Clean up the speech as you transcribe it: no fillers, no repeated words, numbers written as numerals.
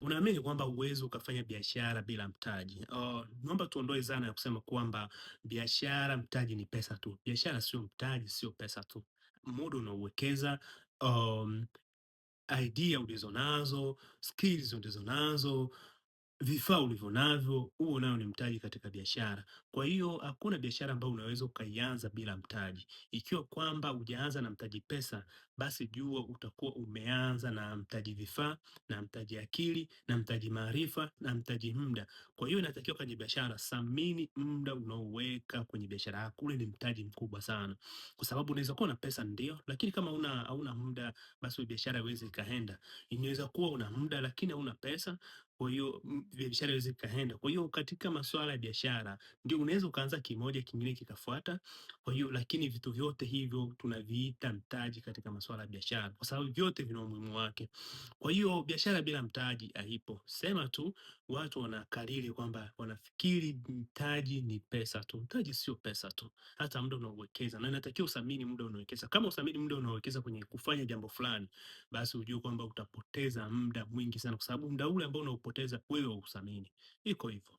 Unaamini kwamba huwezi ukafanya biashara bila mtaji. Naomba tuondoe dhana ya kusema kwamba biashara mtaji ni pesa tu. Biashara sio mtaji, sio pesa tu. Muda unaouwekeza, um, idea ulizonazo, skills ulizonazo, vifaa ulivyo navyo, huo nao ni mtaji katika biashara. Kwa hiyo hakuna biashara ambayo unaweza ukaianza bila mtaji. Ikiwa kwamba hujaanza na mtaji pesa, basi jua utakuwa umeanza na mtaji vifaa, na mtaji akili, na mtaji maarifa, na mtaji muda. Kwa hiyo inatakiwa kwenye biashara, thamini muda unaoweka kwenye biashara yako. Ule ni mtaji mkubwa sana. Kwa sababu unaweza kuwa na pesa ndio, lakini kama hauna muda, basi hiyo biashara haiwezi ikaenda. Inaweza kuwa una muda lakini hauna pesa, kwa hiyo biashara haiwezi ikaenda. Kwa hiyo katika masuala ya biashara, ndio unaweza ukaanza kimoja kingine kikafuata. Kwa hiyo lakini vitu vyote hivyo tunaviita mtaji katika masuala ya biashara, kwa sababu vyote vina umuhimu wake. Kwa hiyo biashara bila mtaji haipo. Sema tu watu wanakariri kwamba wanafikiri mtaji ni pesa tu. Mtaji sio pesa tu, hata muda unaowekeza, na inatakiwa uthamini muda unaowekeza. Kama uthamini muda unaowekeza kwenye kufanya jambo fulani, basi ujue kwamba utapoteza muda mwingi sana, kwa sababu muda ule ambao unaupoteza wewe hauthamini. Iko hivyo.